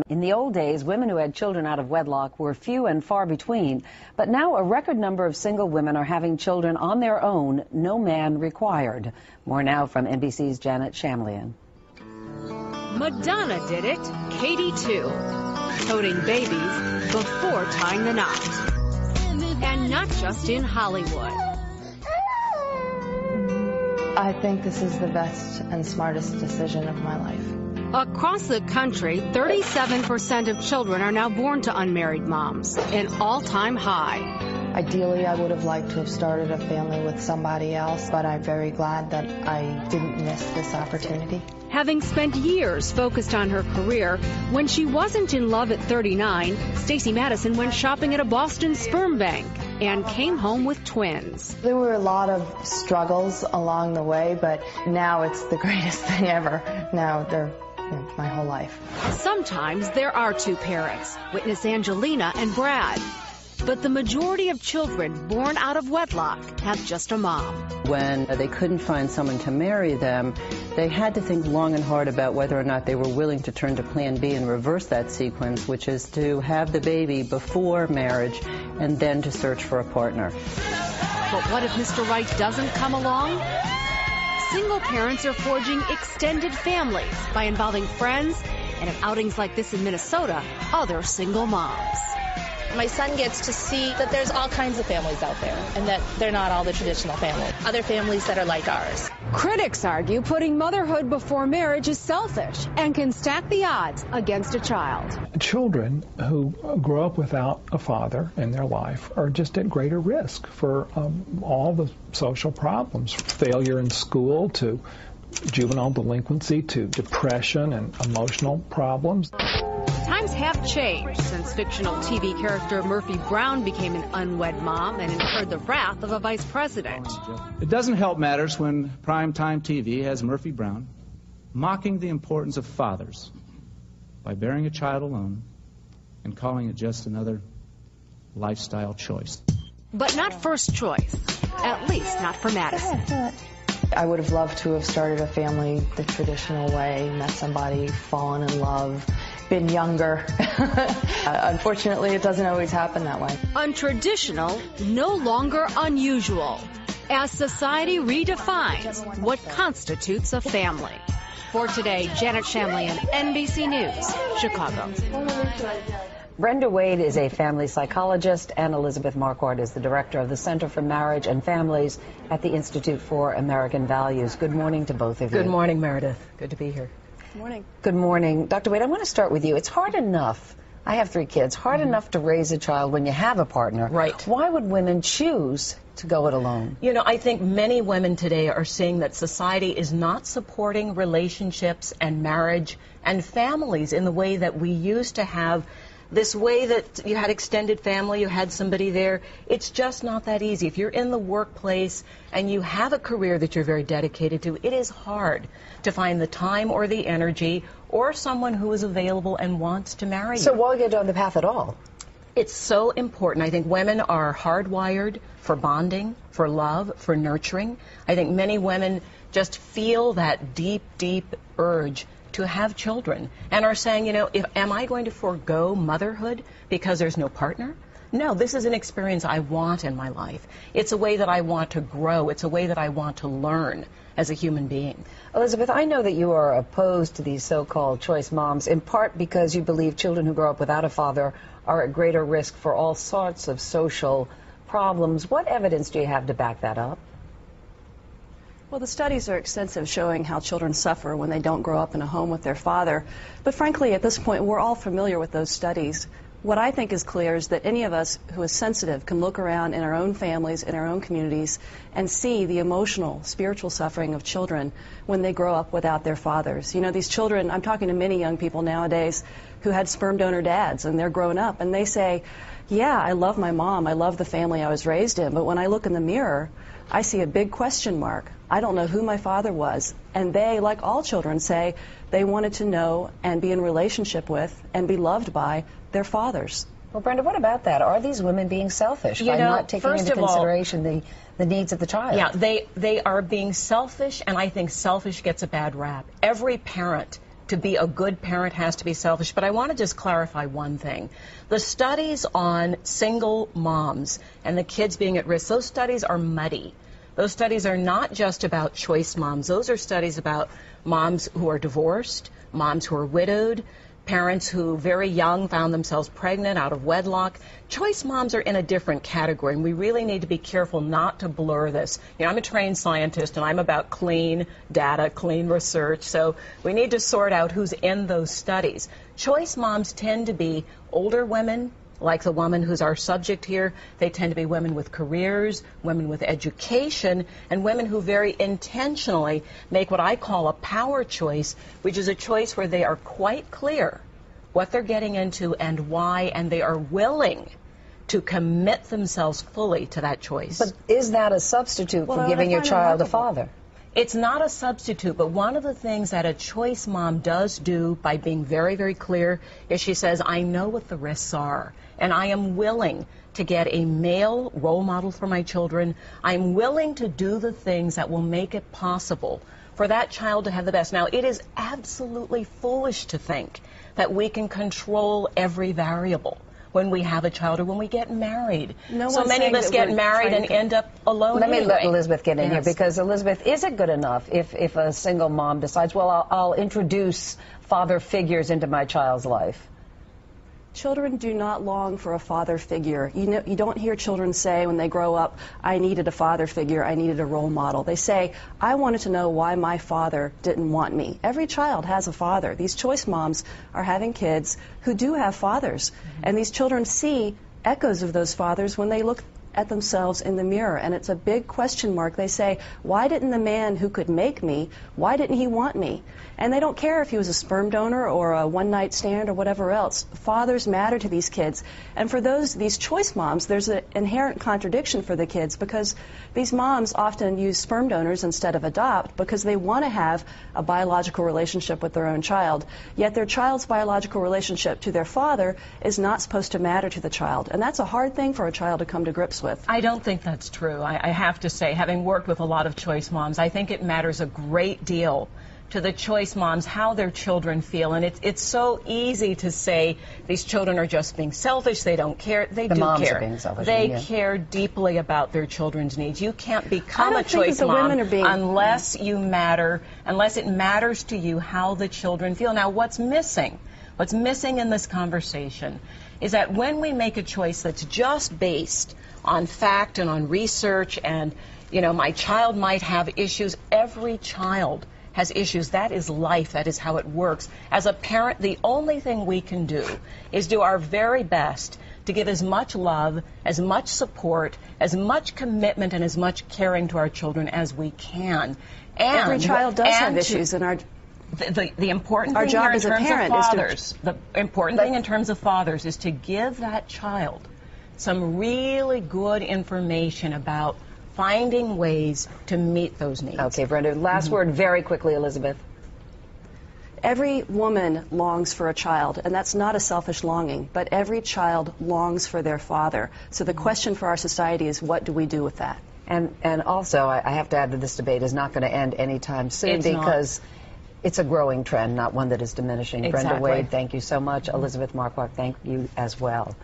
In the old days, women who had children out of wedlock were few and far between. But now a record number of single women are having children on their own, no man required. More now from NBC's Janet Shamlian. Madonna did it, Katie too. Toting babies before tying the knot. And not just in Hollywood. I think this is the best and smartest decision of my life. Across the country, 37% of children are now born to unmarried moms, an all-time high. Ideally, I would have liked to have started a family with somebody else, but I'm very glad that I didn't miss this opportunity. Having spent years focused on her career, when she wasn't in love at 39, Stacey Madison went shopping at a Boston sperm bank and came home with twins. There were a lot of struggles along the way, but now it's the greatest thing ever. Now they're my whole life. Sometimes there are two parents, witness Angelina and Brad. But the majority of children born out of wedlock have just a mom. When they couldn't find someone to marry them, they had to think long and hard about whether or not they were willing to turn to Plan B and reverse that sequence, which is to have the baby before marriage and then to search for a partner. But what if Mr. Right doesn't come along? Single parents are forging extended families by involving friends and, in outings like this in Minnesota, other single moms. My son gets to see that there's all kinds of families out there and that they're not all the traditional families. Other families that are like ours. Critics argue putting motherhood before marriage is selfish and can stack the odds against a child. Children who grow up without a father in their life are just at greater risk for all the social problems, failure in school to juvenile delinquency to depression and emotional problems. Times have changed since fictional TV character Murphy Brown became an unwed mom and incurred the wrath of a vice president. It doesn't help matters when primetime TV has Murphy Brown mocking the importance of fathers by bearing a child alone and calling it just another lifestyle choice. But not first choice, at least not for Madison. I would have loved to have started a family the traditional way, met somebody, fallen in love, been younger. Unfortunately, it doesn't always happen that way. Untraditional, no longer unusual, as society redefines what constitutes a family. For today, Janet Shamlian, NBC News, Chicago. Brenda Wade is a family psychologist, and Elizabeth Marquardt is the director of the Center for Marriage and Families at the Institute for American Values. Good morning to both of you. Good morning, Meredith. Good to be here. Good morning. Good morning. Dr. Wade, I want to start with you. It's hard enough, I have 3 kids, hard enough to raise a child when you have a partner. Right. Why would women choose to go it alone? You know, I think many women today are seeing that society is not supporting relationships and marriage and families in the way that we used to have. This way that you had extended family, you had somebody there, it's just not that easy. If you're in the workplace and you have a career that you're very dedicated to, it is hard to find the time or the energy or someone who is available and wants to marry you. So why get on the path at all? It's so important. I think women are hardwired for bonding, for love, for nurturing. I think many women just feel that deep, deep urge to have children and are saying, you know, am I going to forego motherhood because there's no partner? No, this is an experience I want in my life. It's a way that I want to grow. It's a way that I want to learn as a human being. Elizabeth, I know that you are opposed to these so-called choice moms, in part because you believe children who grow up without a father are at greater risk for all sorts of social problems. What evidence do you have to back that up? Well, the studies are extensive, showing how children suffer when they don't grow up in a home with their father. But frankly, at this point, we're all familiar with those studies. What I think is clear is that any of us who is sensitive can look around in our own families, in our own communities, and see the emotional, spiritual suffering of children when they grow up without their fathers. You know, these children, I'm talking to many young people nowadays who had sperm donor dads, and they're grown up, and they say, yeah, I love my mom, I love the family I was raised in, but when I look in the mirror, I see a big question mark. I don't know who my father was. And they, like all children, say they wanted to know and be in relationship with and be loved by their fathers. Well, Brenda, what about that? Are these women being selfish by not taking into consideration the needs of the child? Yeah, they are being selfish, and I think selfish gets a bad rap. Every parent to be a good parent has to be selfish, but I want to just clarify one thing. The studies on single moms and the kids being at risk, those studies are muddy. Those studies are not just about choice moms. Those are studies about moms who are divorced, moms who are widowed, parents who very young found themselves pregnant out of wedlock. Choice moms are in a different category, and we really need to be careful not to blur this. You know, I'm a trained scientist, and I'm about clean data, clean research, so we need to sort out who's in those studies. Choice moms tend to be older women, like the woman who's our subject here. They tend to be women with careers, women with education, and women who very intentionally make what I call a power choice, which is a choice where they are quite clear what they're getting into and why, and they are willing to commit themselves fully to that choice. But is that a substitute for giving your child a father? It's not a substitute, but one of the things that a choice mom does do by being very, very clear is she says, I know what the risks are, and I am willing to get a male role model for my children. I'm willing to do the things that will make it possible for that child to have the best. Now, it is absolutely foolish to think that we can control every variable when we have a child or when we get married. So many of us get married and end up alone. Let me let Elizabeth get in here, because Elizabeth, is it good enough if a single mom decides, well, I'll introduce father figures into my child's life? Children do not long for a father figure. You don't hear children say when they grow up, I needed a father figure, I needed a role model. They say, I wanted to know why my father didn't want me. Every child has a father. These choice moms are having kids who do have fathers. And these children see echoes of those fathers when they look at themselves in the mirror, and it's a big question mark. They say, why didn't the man who could make me, why didn't he want me? And they don't care if he was a sperm donor or a one-night stand or whatever else. Fathers matter to these kids. And for these choice moms, there's an inherent contradiction for the kids, because these moms often use sperm donors instead of adopt because they want to have a biological relationship with their own child. Yet their child's biological relationship to their father is not supposed to matter to the child. And that's a hard thing for a child to come to grips with. I don't think that's true. I have to say, having worked with a lot of choice moms, I think it matters a great deal to the choice moms how their children feel. And it's so easy to say these children are just being selfish, they don't care. They do care. They care deeply about their children's needs. You can't become a choice mom unless you matter, unless it matters to you how the children feel. Now, what's missing in this conversation is that when we make a choice that's just based on fact and on research and, you know, my child might have issues, every child has issues. That is life. That is how it works. As a parent, the only thing we can do is do our very best to give as much love, as much support, as much commitment, and as much caring to our children as we can. And every child does have issues, and the important thing here in terms of fathers, the important thing in terms of fathers is to give that child some really good information about finding ways to meet those needs. Okay, Brenda, last word very quickly, Elizabeth. Every woman longs for a child, and that's not a selfish longing, but every child longs for their father. So the question for our society is, what do we do with that? And also, I have to add that this debate is not going to end anytime soon, because it's a growing trend, not one that is diminishing. Exactly. Brenda Wade, thank you so much. Elizabeth Marquardt, thank you as well.